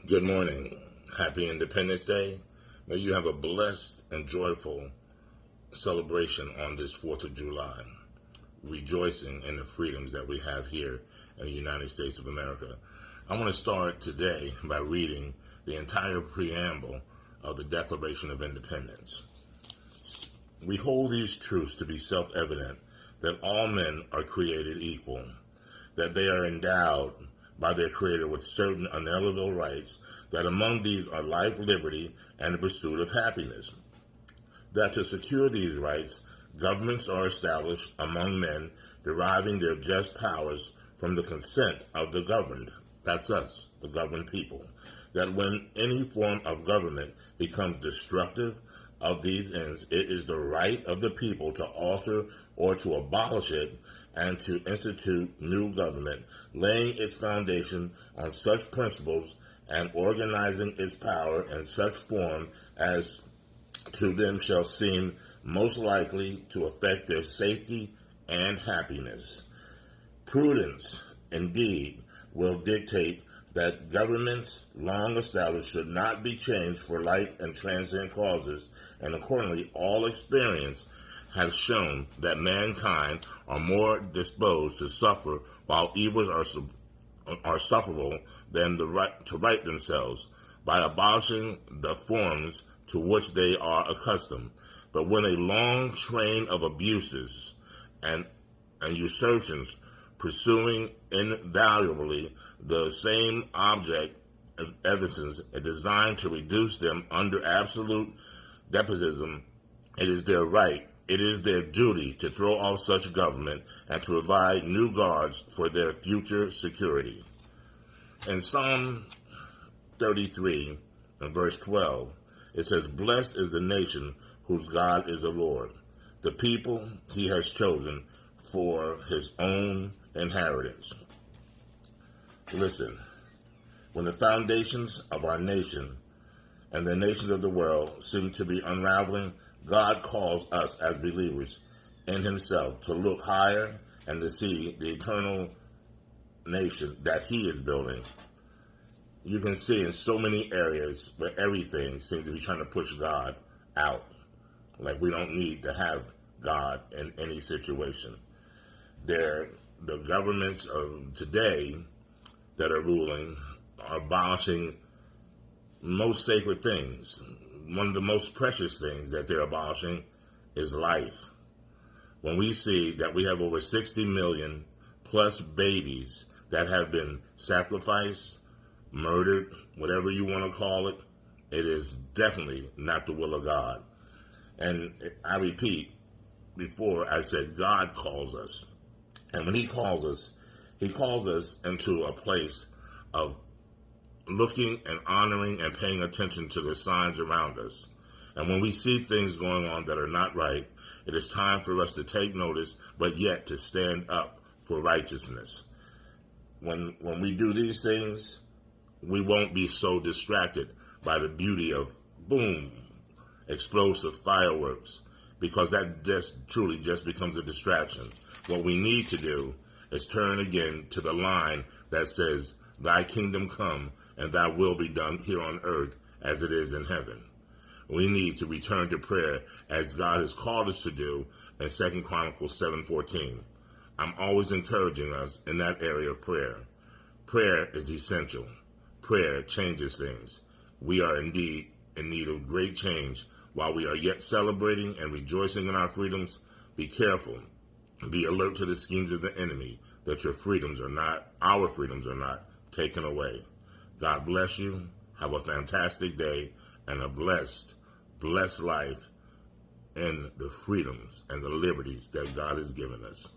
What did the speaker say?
Good morning. Happy Independence Day. May you have a blessed and joyful celebration on this 4th of July, rejoicing in the freedoms that we have here in the United States of America. I want to start today by reading the entire preamble of the Declaration of Independence. We hold these truths to be self-evident, that all men are created equal, that they are endowed by their Creator with certain unalienable rights, that among these are life, liberty, and the pursuit of happiness. That to secure these rights, governments are established among men, deriving their just powers from the consent of the governed. That's us, the governed people. That when any form of government becomes destructive of these ends, it is the right of the people to alter or to abolish it, and to institute new government, laying its foundation on such principles and organizing its power in such form as to them shall seem most likely to affect their safety and happiness. Prudence, indeed, will dictate that governments long established should not be changed for light and transient causes, and accordingly all experience has shown that mankind are more disposed to suffer while evils are sufferable than the right to right themselves by abolishing the forms to which they are accustomed. But when a long train of abuses and usurpations pursuing invaluably the same object of evidence designed to reduce them under absolute despotism, it is their right, it is their duty to throw off such government and to provide new guards for their future security. In Psalm 33, and verse 12, it says, "Blessed is the nation whose God is the Lord, the people he has chosen for his own inheritance." Listen, when the foundations of our nation and the nations of the world seem to be unraveling, God calls us as believers in himself to look higher and to see the eternal nation that he is building. You can see in so many areas where everything seems to be trying to push God out. Like we don't need to have God in any situation. The governments of today that are ruling are abolishing most sacred things. One of the most precious things that they're abolishing is life. When we see that we have over 60 million plus babies that have been sacrificed, murdered, whatever you want to call it, it is definitely not the will of God. And I repeat, before I said God calls us. And when he calls us into a place of looking and honoring and paying attention to the signs around us. And when we see things going on that are not right, it is time for us to take notice, but yet to stand up for righteousness. When we do these things, we won't be so distracted by the beauty of boom, explosive fireworks, because that truly becomes a distraction. What we need to do is turn again to the line that says, "Thy kingdom come, and thy will be done here on earth as it is in heaven." We need to return to prayer as God has called us to do in 2 Chronicles 7:14. I'm always encouraging us in that area of prayer. Prayer is essential. Prayer changes things. We are indeed in need of great change. While we are yet celebrating and rejoicing in our freedoms, be careful. Be alert to the schemes of the enemy, that our freedoms are not taken away. God bless you. Have a fantastic day and a blessed life in the freedoms and the liberties that God has given us.